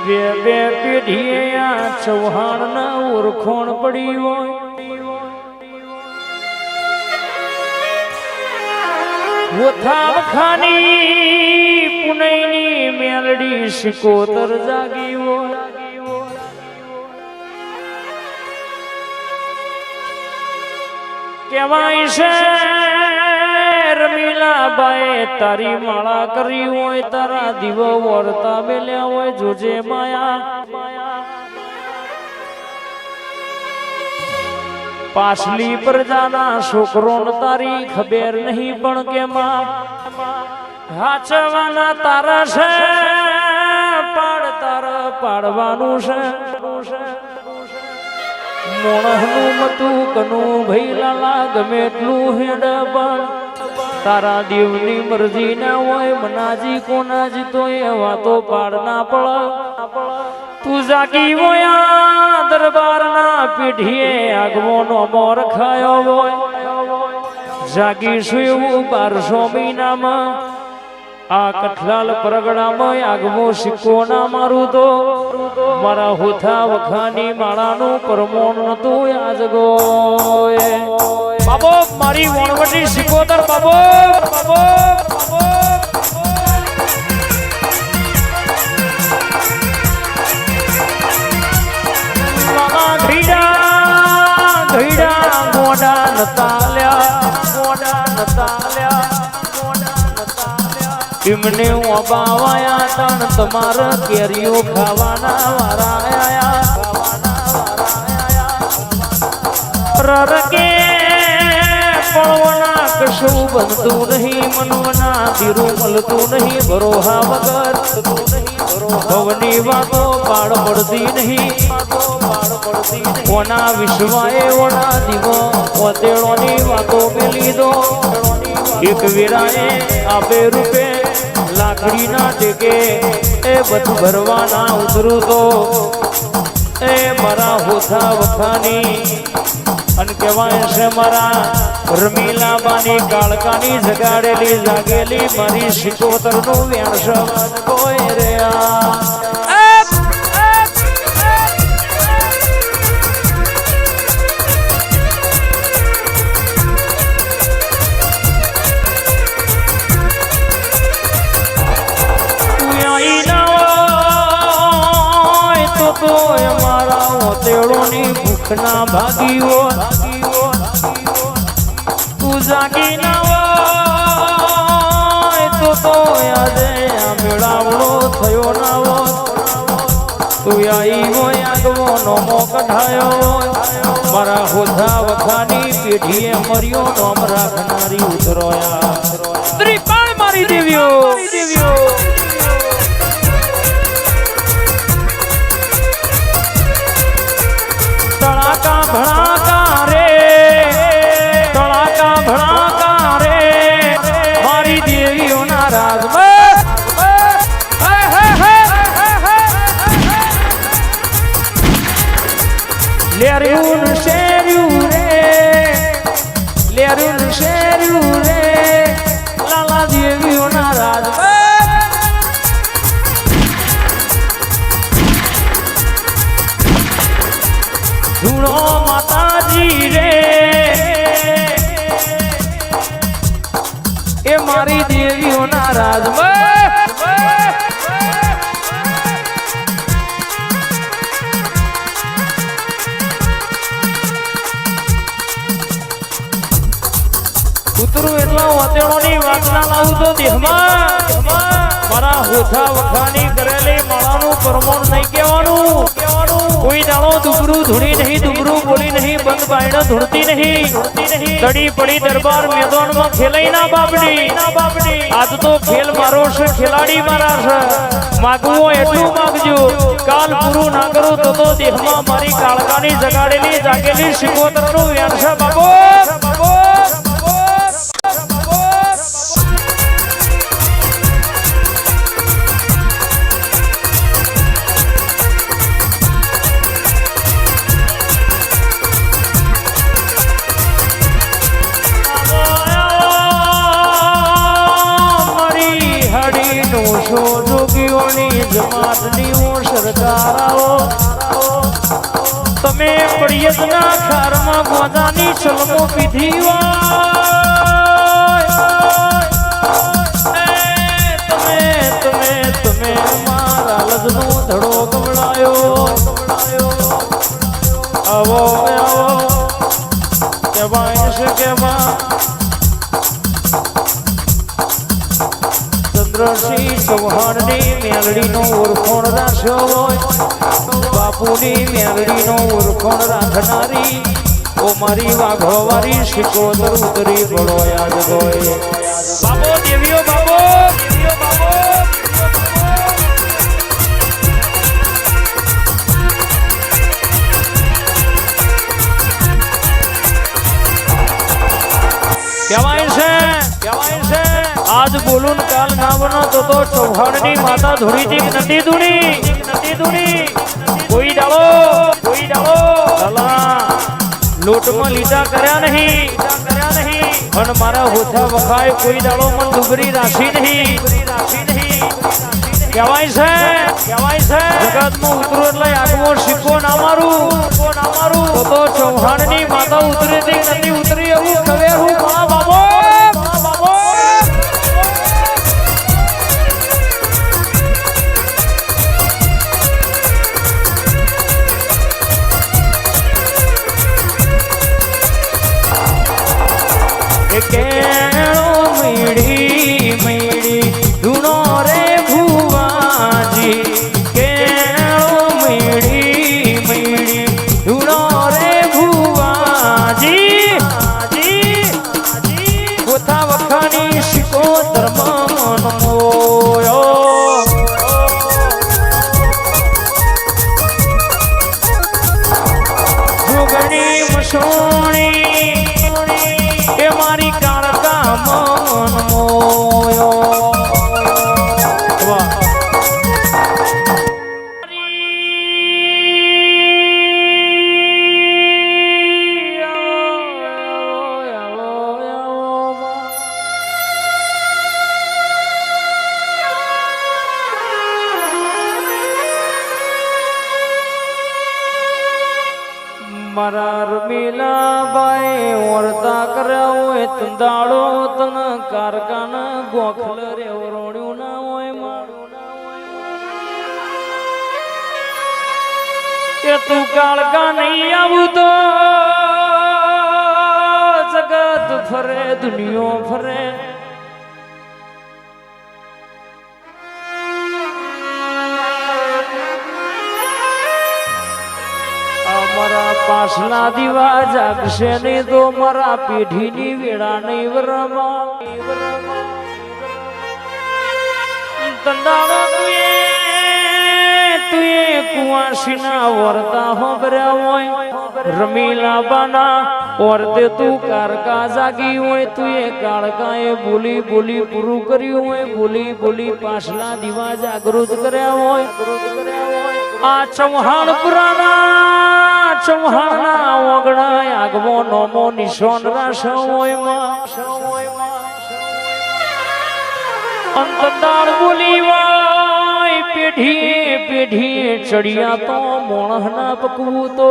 બે બે પેઢીએ આ ચૌહાણ ના ઓળખોણ પડી હોય વથાવ ખાની પુનઈની મેલડી શિકોતર જાગી હોય કેવાય છે રમીલાબાએ તારી માળા કરી હોય તારા દીવો વરતા મેલ્યા હોય જોજે માયા પાછલી પ્રજાના છોકરોને તારી ખબર નહીં પણ કે માં હાચવાના તારા છે તારા પાડવાનું છે મોણહનું મતું કનું ભઈ લાલા ગમે એટલું હેડ પણ તારા દેવની મરજી ના હોય મનાજી કોના જીતો એ વાતો પાડ ના પડ તું જાગી હોય દરબારના પીઠીએ આગમોનો મોર ખાયો હોય જાગીશું એવું 1200 મહિનામાં આ કઠલાલ પરગડામાં આગમો સિક્કો ના મારું તો મારા હોથા વખાની માળાનું પરમોણ નતું આજગો બાબો મારી વણવટી સિકોતર બાબો બાબો મોડા નતાલ્યા એમને બાવાયા તણ તમારા કેરીઓ ખાવાના વારા આયા રરકે પડવના કશું બનતું નહીં મનવના ધીરું મળતું નહીં ભરોહા વગર ભવની વાતો પાડ પડતી નહીં કોના વિશ્વાએ ઓના દીવો ઓતેડોની વાતો મેલી દો એક વીરાએ આપે રૂપે લાકડી ના ટેકે એ બધું ભરવાના ઉતરું તો એ મારા હોથા વખાની અને કહેવાય છે મારા રમીલાબાની કાળકાની જગાડેલી જાગેલી મારી શિકોતર નું વેણસમ કોઈ રે ભૂખના ભાગીઓ તું જાગી ના હોય તો યાદે આ મેળાવડો થયો ના હોય તું આઈ હોય આગવો નોમો કઢાયો મારા હોધા વખાની પેઢીએ મર્યો નોમ રાખનારી ઉતરોયા ત્રિપાળ મારી દેવીઓ તળાકા ભણાકા રે મારી દેવીઓના રાજમાં લેર્યું શેર્યું રે લાલા દેવીઓના રાજમાં ધૂણો માતાજી રે એ મારી દેવીઓના રાજમાં ઉતરું એટલા વાતેણોની વાતના લાવું તો દેહમાં મારા હોથા વખાની કરેલી માળાનું પરમોણ નહીં કહેવાનું કોઈ દાણો દુબરું ધૂણી નહીં દુબરું બોલી નહીં બંધ બાયણ ધૂણતી નહીં તડી પડી દરબાર મેદાનમાં ખેલાઈ ના બાપડી આજ તો ખેલ મારો છે ખેલાડી મારા છે માગવું એટલું માગજો કાલ પૂરું ના કરું તો દેહમાં મારી કાળકાની જગાડેલી જાગેલી શિકોતર નું વેણ છે બાબો ઓશો જોગીઓની જમાતની ઓ સરકાર આવો તમે પડિયતના ખારમાં ગોદાની છલમો પીધી તમે મારા લગ્નનો ધડો કવડાયો આવો આવો કેવાય છે કેવા ચંદ્રસિંહ ચૌહાણની મેલડીનો ઓળખોણ રાખ્યો હોય બાપુની મેલડીનો ઓળખોણ રાખનારી ઓ મારી વાઘોવારી શિકોતર ઉતરી પડો યાદ હોય બાબો દેવીઓ બાબો કહેવાય છે આજ બોલું કાલ ના બનો તો ચૌહાણની માતા ધોળી નથી ધૂણી કોઈ ડાળો લોટમાં લીધા કર્યા નહીં પણ મારા હોઠા વખાય કોઈ ડાળો મન ડુબરી રાખી નહીં કહેવાય છે જગતમાં ઉતરો એટલે આગવો શીખો ના મારું તો ચૌહાણની માતા ઉતરી નથી ઉતરી એવું ખબર હું બાબો મેળી ધૂણો રે ભુવાજી કેળો મેળી ધૂણો રે ભુવાજી ગોથા વખાની શીખો ધર્મ મોયો જોગણી મસોણી એ મારી કાળકા મન મોયો મારા રમીલાબાઈ વર્તા કર્યા હોય તંદાળો તન કારખાના ગોખલ રે રોણ્યું ના હોય કે તું કાળકા નહીં આવું તો જગત ફરે દુનિયો ફરે મારા પાછલા દીવા જાગશે નહીં તો મારા પેઢીની વેળા નહીં વરમાં તંદાળો તુએ કુવાસીના વર્તા હોબર્યા હોય રમીલા બાના ઓરતે તું કારકા જાગી હોય તુએ કાળકાએ બોલી પૂરું કર્યું હોય બોલી પાછલા દીવા જાગૃત કર્યા હોય આ ચૌહાણના ઓગણા આગવો નોમો નિશાન રાશ હોય અંતદાર બોલી વાય પેઢી ચડિયા તો મોણહના પકવું તો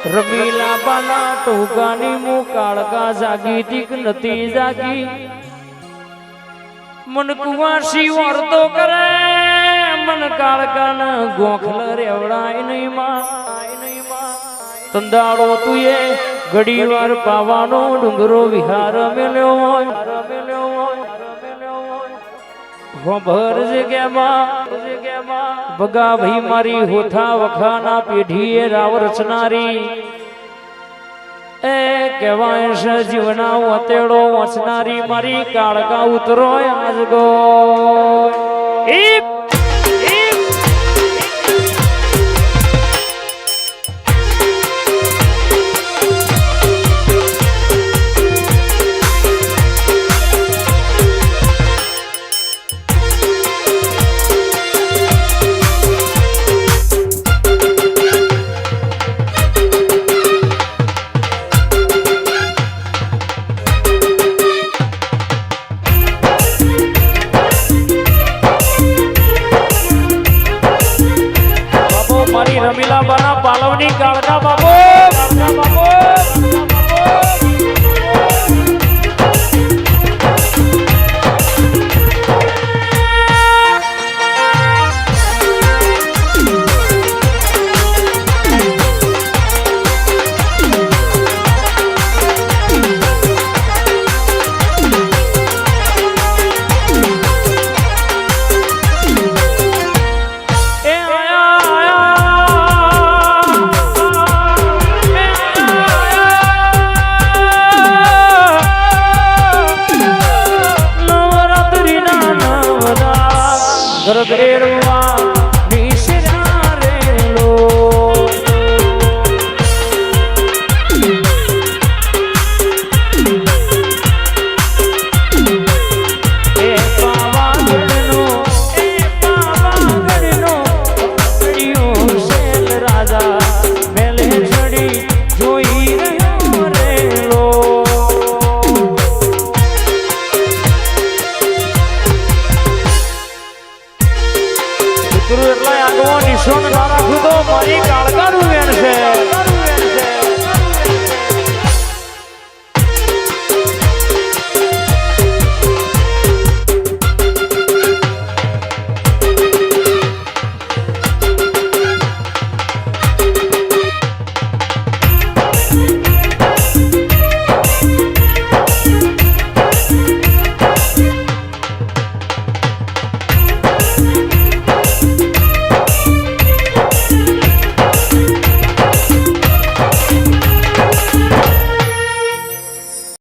રમીલા બાના ટોકાની મુ કાળકા જાગી તીક નથી જાગી મન કુવાસી વર્તો કરે મન કાળકાન ગોખલ રેવડાય નહીં માં તંદાળો તુએ ઘડી વાર પાવાનો ડુંગરો વિહાર મેલ્યો હોય ભર જગ્યામાં ભગા ભાઈ મારી હોઠા વખાના પેઢીએ રાવ રચનારી એ કહેવાય છે જીવના વતેડો વચનારી મારી કાળકા ઉતરો આજ ગો ગરગેરવા નિશરા રેલો એ પાવાગઢનો પડ્યો શેલ રાજા મેલે ચડી જોઈ રહ્યો રેલો એટલા આગવા નિશાન ના રાખું તો મારી કાળ